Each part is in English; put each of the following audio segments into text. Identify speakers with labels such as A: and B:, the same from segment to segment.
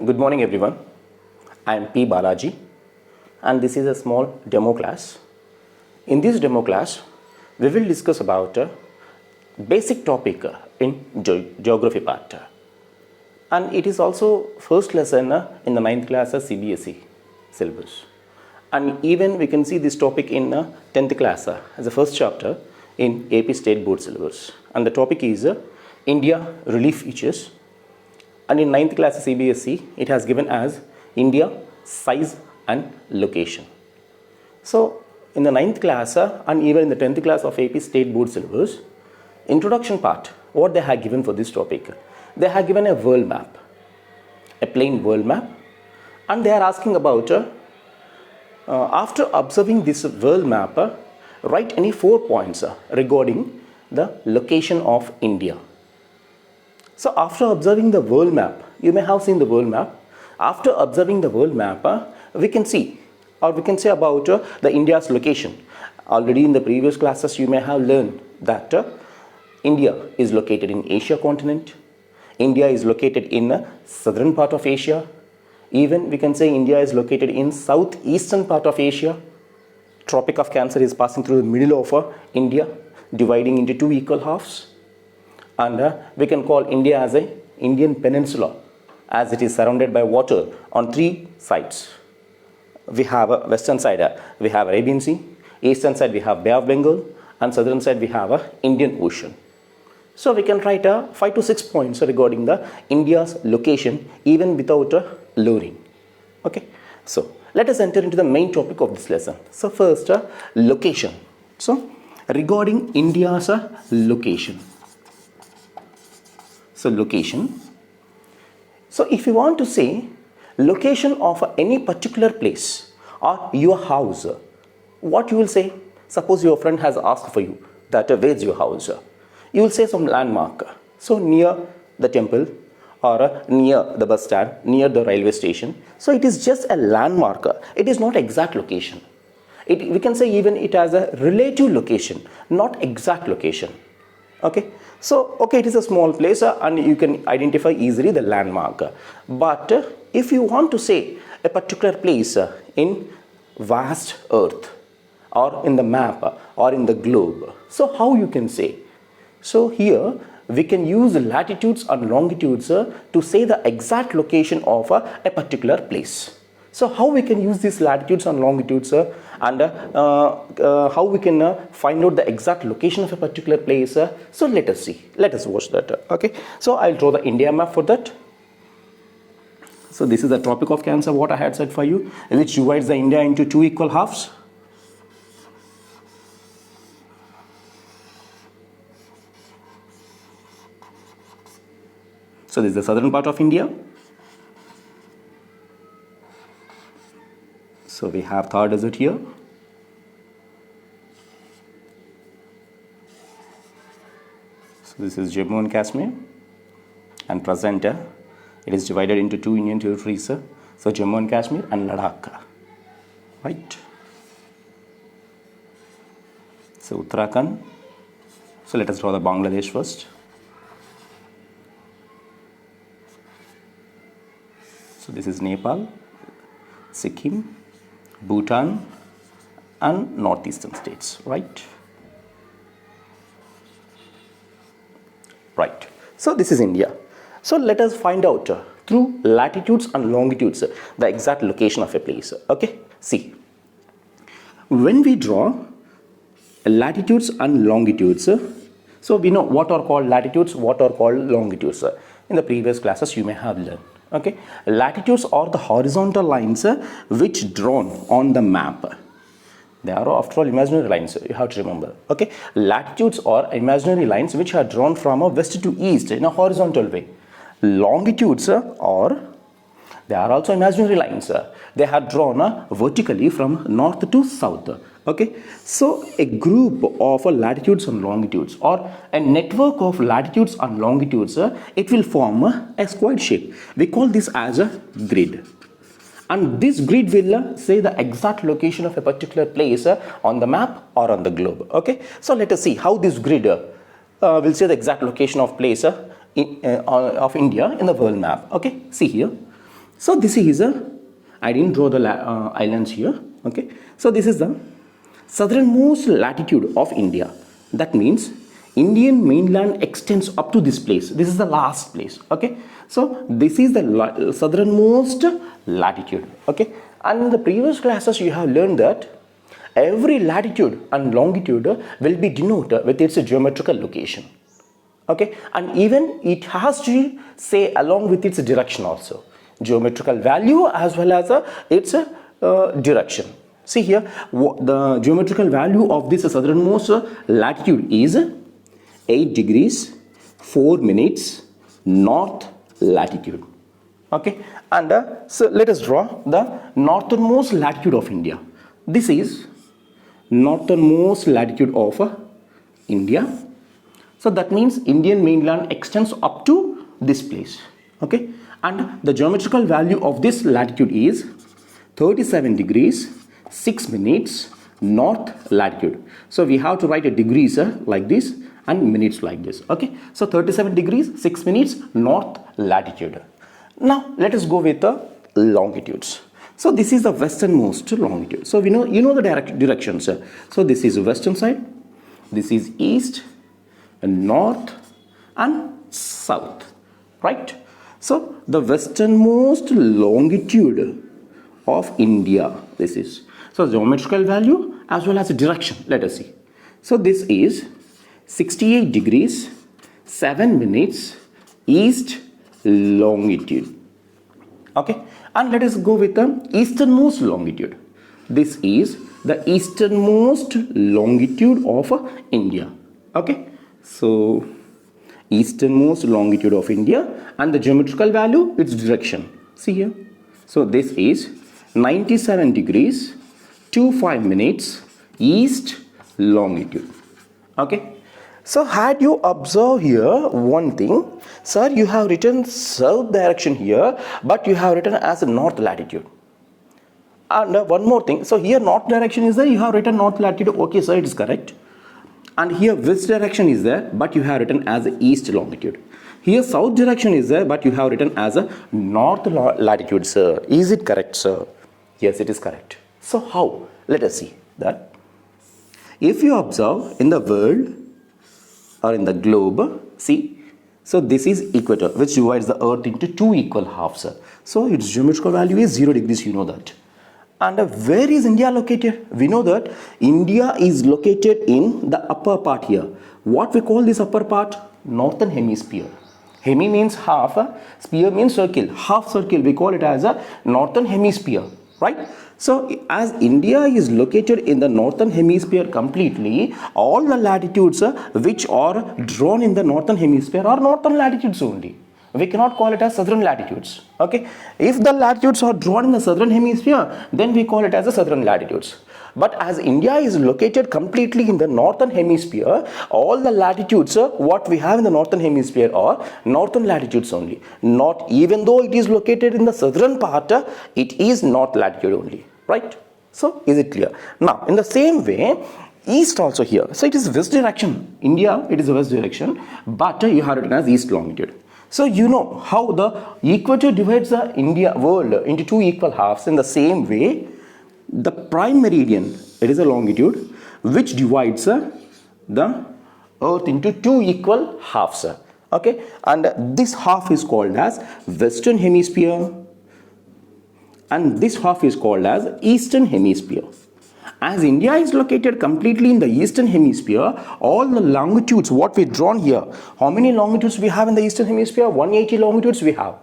A: Good morning everyone. I am P. Balaji and this is a small demo class. In this demo class, we will discuss about a basic topic in geography part. And it is also first lesson in the 9th class CBSE syllabus. And even we can see this topic in 10th class as the first chapter in AP State Board syllabus. And the topic is India relief features. And in 9th class CBSE, it has given as India, size and location. So, in the 9th class and even in the 10th class of AP State Board syllabus, introduction part, what they have given for this topic? They have given a world map, a plain world map, and they are asking about, after observing this world map, write any 4 points regarding the location of India. So after observing the world map, you may have seen the world map. After observing the world map, we can see or we can say about the India's location. Already in the previous classes, you may have learned that India is located in Asia continent. India is located in the southern part of Asia. Even we can say India is located in southeastern part of Asia. Tropic of Cancer is passing through the middle of India, dividing into 2 equal halves. And we can call India as a Indian peninsula, as it is surrounded by water on 3 sides. We have a western side, we have Arabian Sea, eastern side we have Bay of Bengal, and southern side we have a Indian Ocean. So we can write 5 to 6 points regarding the India's location even without luring. Okay, so let us enter into the main topic of this lesson. So first, location. So regarding India's location. So location. So if you want to say location of any particular place or your house, what you will say? Suppose your friend has asked for you that where's your house? You will say some landmark. So near the temple or near the bus stand, near the railway station. So it is just a landmark. It is not exact location. We can say even it has a relative location, not exact location. Okay. So, okay, it is a small place and you can identify easily the landmark. But if you want to say a particular place in vast earth or in the map or in the globe, so how you can say? So here we can use latitudes and longitudes to say the exact location of a particular place. So how we can use these latitudes and longitudes and how we can find out the exact location of a particular place. So let us see. Let us watch that. Okay. So I'll draw the India map for that. So this is the Tropic of Cancer, what I had said for you, which divides the India into 2 equal halves. So this is the southern part of India. So we have Thar Desert here. So this is Jammu and Kashmir. And present, it is divided into 2 Indian territories. So Jammu and Kashmir and Ladakh. Right. So Uttarakhand. So let us draw the Bangladesh first. So this is Nepal, Sikkim, Bhutan and northeastern states, right? Right. So this is India. So let us find out through latitudes and longitudes the exact location of a place. Okay. See, when we draw latitudes and longitudes, so we know what are called latitudes, what are called longitudes. In the previous classes you may have learned. Okay, latitudes are the horizontal lines which drawn on the map. They are after all imaginary lines, you have to remember. Okay, latitudes are imaginary lines which are drawn from west to east in a horizontal way. Longitudes they are also imaginary lines. They are drawn vertically from north to south. Okay, so a group of latitudes and longitudes or a network of latitudes and longitudes, it will form a square shape. We call this as a grid. And this grid will say the exact location of a particular place on the map or on the globe. Okay, so let us see how this grid will say the exact location of place of India in the world map. Okay, see here. So this is I didn't draw the islands here. Okay, so this is the southernmost latitude of India. That means Indian mainland extends up to this place. This is the last place. Okay, so this is the southernmost latitude. Okay, and in the previous classes you have learned that every latitude and longitude will be denoted with its geometrical location. Okay, and even it has to say along with its direction also, geometrical value as well as its direction. See here, the geometrical value of this southernmost latitude is 8 degrees 4 minutes north latitude. Okay, and so let us draw the northernmost latitude of India. This is northernmost latitude of India. So that means Indian mainland extends up to this place. Okay, and the geometrical value of this latitude is 37 degrees 6 minutes north latitude. So we have to write a degrees like this and minutes like this. Okay, so 37 degrees 6 minutes north latitude. Now let us go with the longitudes. So this is the westernmost longitude. So we know, you know the directions. So this is western side, this is east and north and south, right? So the westernmost longitude of India, this is. So geometrical value as well as direction, let us see. So this is 68 degrees 7 minutes east longitude. Okay, and let us go with the easternmost longitude. This is the easternmost longitude of India. Okay, so easternmost longitude of India, and the geometrical value, its direction. See here. So this is 97 degrees 25 minutes east longitude. Okay, so had you observed here one thing, sir, you have written south direction here, but you have written as north latitude. And one more thing, so here north direction is there, you have written north latitude. Okay, sir, it is correct. And here west direction is there, but you have written as east longitude. Here south direction is there, but you have written as a north latitude, sir. Is it correct, sir? Yes, it is correct. So how? Let us see that. If you observe in the world or in the globe, see, so this is equator, which divides the earth into two equal halves. So its geometrical value is 0 degrees, you know that. And where is India located? We know that India is located in the upper part here. What we call this upper part? Northern hemisphere. Hemi means half, sphere means circle. Half circle, we call it as a northern hemisphere, right? So as India is located in the northern hemisphere completely, all the latitudes which are drawn in the northern hemisphere are northern latitudes only. We cannot call it as southern latitudes. Okay, if the latitudes are drawn in the southern hemisphere, then we call it as the southern latitudes. But as India is located completely in the northern hemisphere, all the latitudes what we have in the northern hemisphere are northern latitudes only. Not even though it is located in the southern part, it is north latitude only, right? So is it clear? Now in the same way, east also here, so it is west direction. India, it is west direction, but you have written as east longitude. So you know how the equator divides the India world into two equal halves. In the same way, the prime meridian, it is a longitude which divides the earth into two equal halves. Okay, and this half is called as western hemisphere and this half is called as eastern hemisphere. As India is located completely in the eastern hemisphere, all the longitudes what we drawn here, how many longitudes we have in the eastern hemisphere? 180 longitudes we have.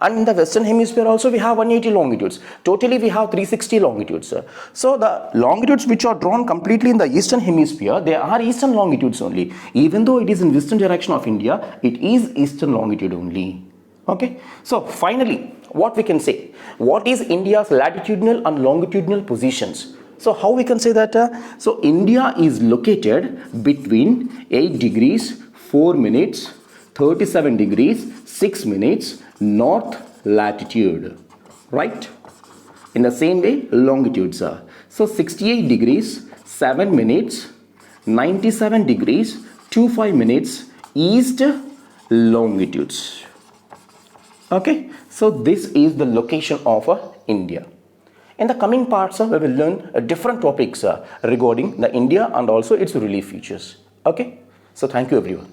A: And in the western hemisphere also we have 180 longitudes. Totally we have 360 longitudes. So the longitudes which are drawn completely in the eastern hemisphere, they are eastern longitudes only. Even though it is in western direction of India, it is eastern longitude only. Okay, so finally what we can say, what is India's latitudinal and longitudinal positions? So how we can say that? So India is located between 8 degrees 4 minutes 37 degrees 6 minutes north latitude, right? In the same way longitudes are, so 68 degrees 7 minutes 97 degrees 25 minutes east longitudes. Okay, so So this is the location of India. In the coming parts, we will learn different topics regarding the India and also its relief features. Okay, so thank you everyone.